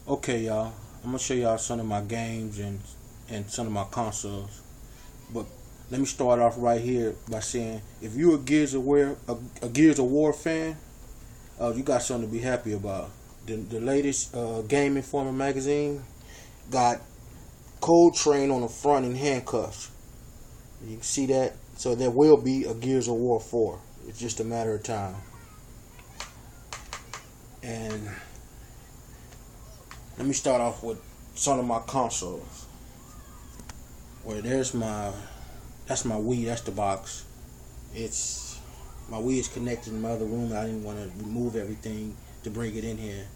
Okay, y'all. I'm gonna show y'all some of my games and some of my consoles. But let me start off right here by saying, if you're a Gears of War fan, you got something to be happy about. The latest Game Informer magazine got Cold Train on the front in handcuffs. You can see that. So there will be a Gears of War 4. It's just a matter of time. And let me start off with some of my consoles. Well, that's my Wii. That's the box. It's my Wii is connected in my other room. I didn't want to remove everything to bring it in here.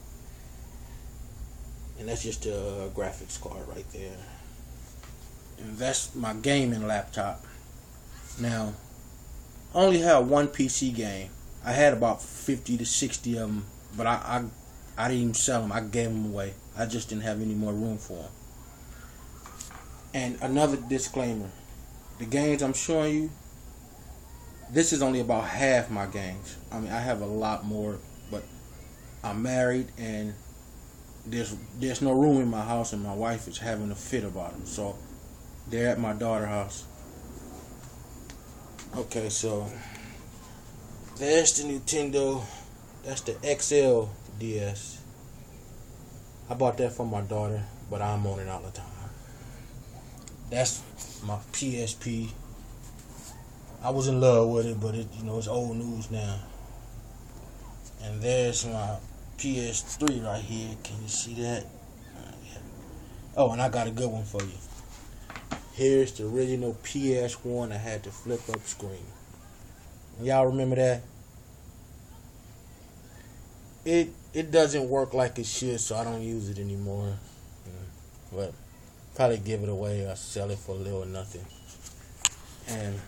And that's just a graphics card right there. And that's my gaming laptop. Now, I only have one PC game. I had about 50 to 60 of them, but I didn't even sell them. I gave them away. I just didn't have any more room for them. And another disclaimer: the games I'm showing you, this is only about half my games. I mean, I have a lot more, but I'm married and there's no room in my house, and my wife is having a fit about them. So they're at my daughter's house. Okay, so there's the Nintendo. That's the XL DS. I bought that for my daughter, but I'm on it all the time. That's my PSP. I was in love with it, but it's old news now. And there's my PS3 right here. Can you see that? Oh, and I got a good one for you. Here's the original PS1. I had the flip up screen. Y'all remember that? It doesn't work like it should, so I don't use it anymore. But probably give it away or sell it for little or nothing. And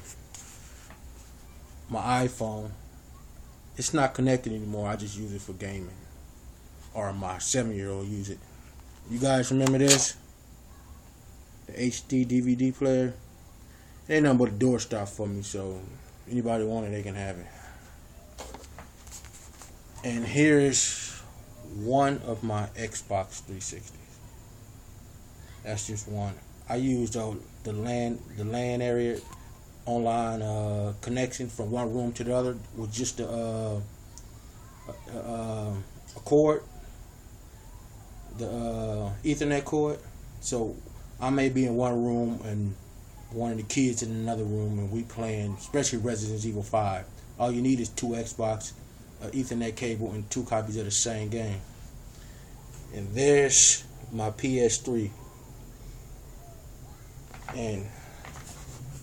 my iPhone, it's not connected anymore. I just use it for gaming. Or my 7-year-old use it. You guys remember this? The HD DVD player. It ain't nothing but a doorstop for me, so anybody want it, they can have it. And here's one of my Xbox 360s. That's just one. I used the LAN area online connection from one room to the other with just a cord, the Ethernet cord. So I may be in one room and one of the kids in another room, and we playing, especially Resident Evil 5. All you need is two Xbox, Ethernet cable, and two copies of the same game. And there's my PS3. And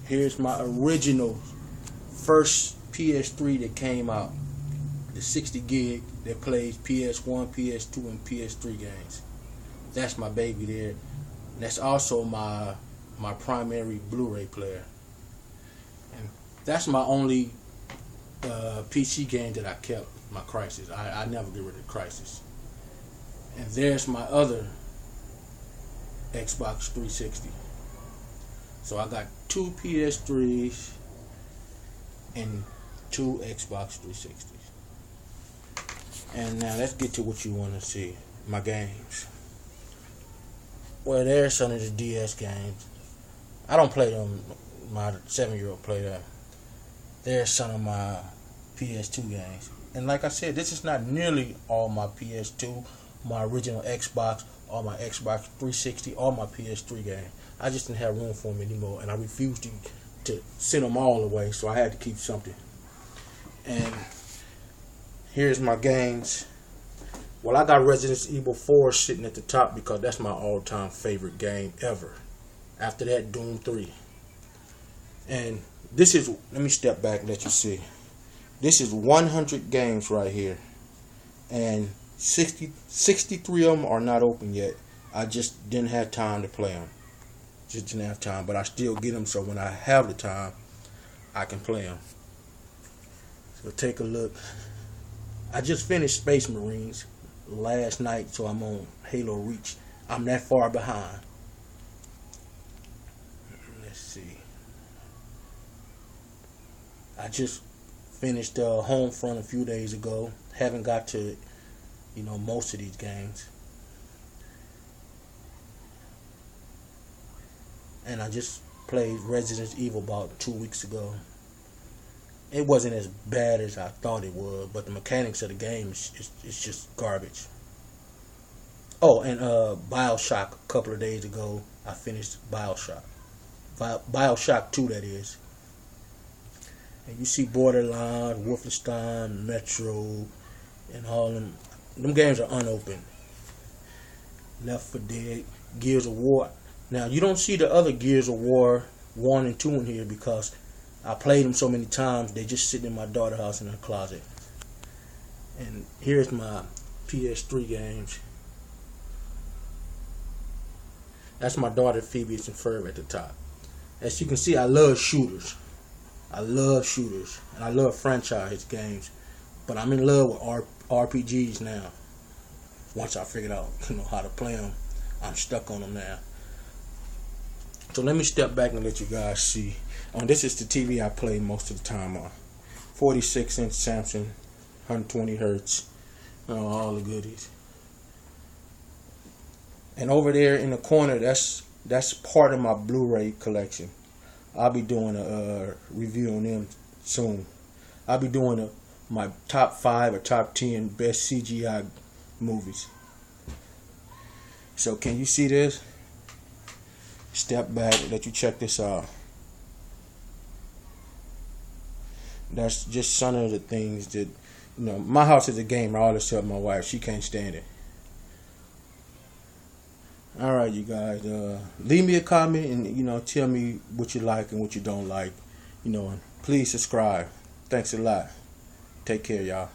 here's my original first PS3 that came out. The 60 gig that plays PS1, PS2, and PS3 games. That's my baby there. And that's also my primary Blu-ray player. And that's my only PC game that I kept, my Crysis. I never get rid of Crysis. And there's my other Xbox 360. So I got two PS3s and two Xbox 360s. And now let's get to what you want to see. My games. Well, there's some of the DS games. I don't play them. My 7-year-old play them. There's some of my PS2 games. And like I said, this is not nearly all my PS2, my original Xbox, or my Xbox 360, or my PS3 game. I just didn't have room for them anymore, and I refused to send them all away, so I had to keep something. And here's my games. Well, I got Resident Evil 4 sitting at the top because that's my all-time favorite game ever. After that, Doom 3. And this is, let me step back and let you see. This is 100 games right here. And 63 of them are not open yet. I just didn't have time to play them. Just didn't have time. But I still get them, so when I have the time, I can play them. So take a look. I just finished Space Marines last night, so I'm on Halo Reach. I'm that far behind. Let's see. I just finished Homefront a few days ago. Haven't got to, most of these games. and I just played Resident Evil about 2 weeks ago. It wasn't as bad as I thought it was, but the mechanics of the game is just garbage. Oh, and Bioshock, a couple of days ago, I finished Bioshock. Bioshock 2, that is. And you see Borderlands, Wolfenstein, Metro, and all them. Them games are unopened. Left 4 Dead, Gears of War. Now, you don't see the other Gears of War 1 and 2 in here because I played them so many times, they just sit in my daughter's house in her closet. And here's my PS3 games. That's my daughter Phoebe's and Ferb at the top. As you can see, I love shooters. I love shooters. And I love franchise games. But I'm in love with RPGs now. Once I figured out, how to play them, I'm stuck on them now. So let me step back and let you guys see. This is the TV I play most of the time on. 46-inch Samsung, 120 hertz, all the goodies. And over there in the corner, that's part of my Blu-ray collection. I'll be doing a review on them soon. I'll be doing my top 5 or top 10 best CGI movies. So can you see this? Step back and let you check this out. That's just some of the things that, my house is a gamer, all except my wife. She can't stand it. Alright, you guys, leave me a comment and, tell me what you like and what you don't like. And please subscribe. Thanks a lot. Take care, y'all.